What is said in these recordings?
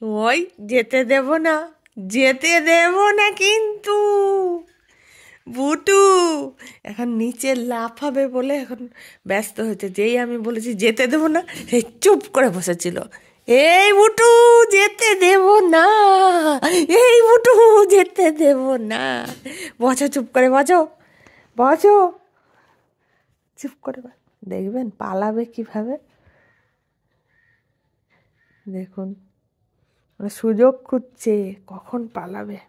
ওই যেতে দেব না, যেতে দেব না কিন্তু। বুটু এখন নিচে লাফাবে বলে এখন ব্যস্ত হয়েছে। যেই আমি বলেছি যেতে দেব না, সেই চুপ করে বসেছিল। এই বুটু যেতে দেব না, এই বুটু যেতে দেব না। বসো, চুপ করে বসো, বসো, চুপ করে দেখবেন পালাবে কিভাবে। দেখুন, মানে সুযোগ খুঁজছে কখন পালাবে,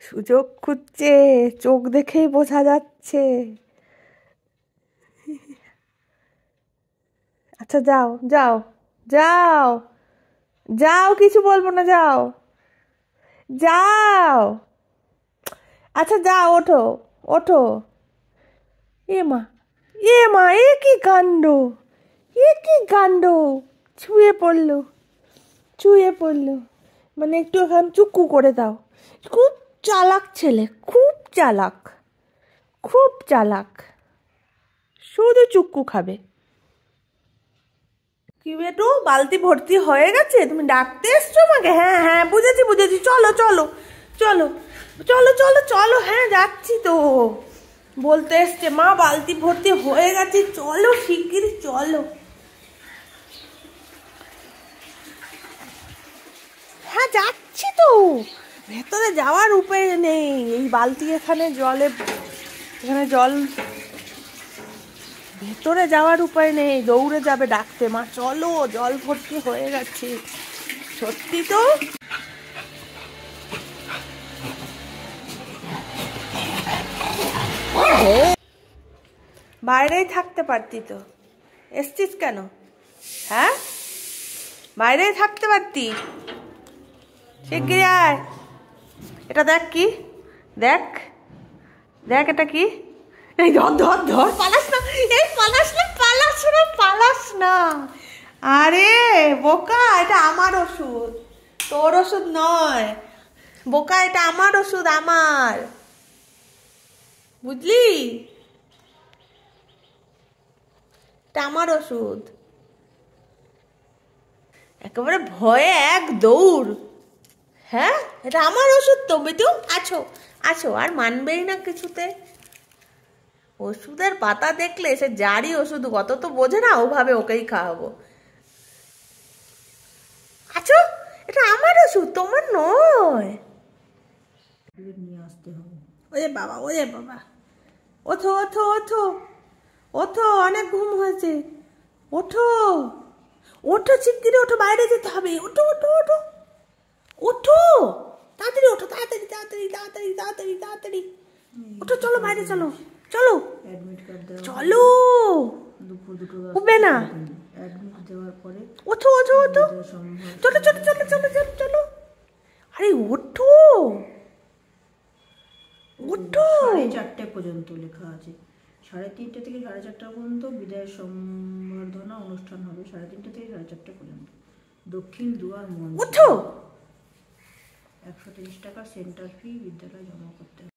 সুযোগ খুঁজছে, চোখ দেখেই বোঝা যাচ্ছে। আচ্ছা যাও যাও যাও যাও, কিছু বলবো না, যাও যাও। আচ্ছা যাও, ওঠো ওঠো। এ মা, এ মা, এ কি কাণ্ড, এ কি কাণ্ড। ছুঁয়ে পড়লো, ছুঁয়ে পড়লো। মানে একটু এখন চুক্কু করে দাও। খুব চালাক ছেলে, খুব চালাক, খুব চালাক, শুধু চুক্কু খাবে। কি বেটু, বালতি ভর্তি হয়ে গেছে? তুমি ডাকতে এসছো আমাকে? হ্যাঁ হ্যাঁ, বুঝেছি বুঝেছি, চলো চলো চলো চলো চলো চলো, হ্যাঁ যাচ্ছি তো। বলতে এসছে মা বালতি ভর্তি হয়ে গেছে, চলো শিগগিরই চলো। হ্যাঁ যাচ্ছি তো, ভেতরে যাওয়ার উপায় নেই। এই বালতি এখানে জলে, এখানে জল, ভেতরে যাওয়ার উপায় নেই। দৌড়ে যাবে ডাকতে, মা চলো জল ভর্তি হয়ে গেছে। সত্যি তো। বাইরেই থাকতে পারতি তো, এসছিস কেন? হ্যাঁ, বাইরেই থাকতে পারতি। শিগগিরি আয়। এটা দেখ কি, দেখ দেখ এটা কি। এই ধর ধর ধর, পালাস না, এই পালাস না, পালাস না, পালাস না। আরে বোকা, এটা আমার ওষুধ, তোর ওষুধ নয়। বোকা, এটা আমার ওষুধ, আমার, বুঝলি? এটা আমার ওষুধ। একেবারে ভয়ে এক দৌড়। হ্যাঁ, এটা আমার ওষুধ তো বিটু। আছো আছো, আর মানবেই না কিছুতে। ওষুধের পাতা দেখলে সে যারই ওষুধ, কত তো বোঝে না, ওভাবে ওকেই খাওয়াবো। আছো, এটা আমার ওষুধ, তোমার নয়। নিয়ে আসতে হবে। ওরে বাবা, ওরে বাবা, ওঠো ওঠো ওঠো ওঠো, অনেক ঘুম হয়েছে। ওঠো ওঠো, শিগগিরি ওঠো, বাইরে যেতে হবে। ওঠো ওঠো ওঠো ওঠো, তাড়াতাড়ি ওঠো, তাড়াতাড়ি তাড়াতাড়ি তাড়াতাড়ি তাড়াতাড়ি তাড়াতাড়ি ওঠো, চলো বাইরে চলো, চলো চলো। উঠবে না, ওঠো ওঠো ওঠো, চলো চলো চলো চলো চলো চলো। আরে ওঠো ওঠো। 4:30 পর্যন্ত লেখা আছে, 3:30 থেকে 4:30 পর্যন্ত বিদায় সম্বর্ধনা অনুষ্ঠান হবে। 3:30 থেকে 4:30 পর্যন্ত দক্ষিণ দুয়ার মঞ্চ। ওঠো। 130 টাকা সেন্টার ফি বিদ্যালয়ে জমা করতে হবে।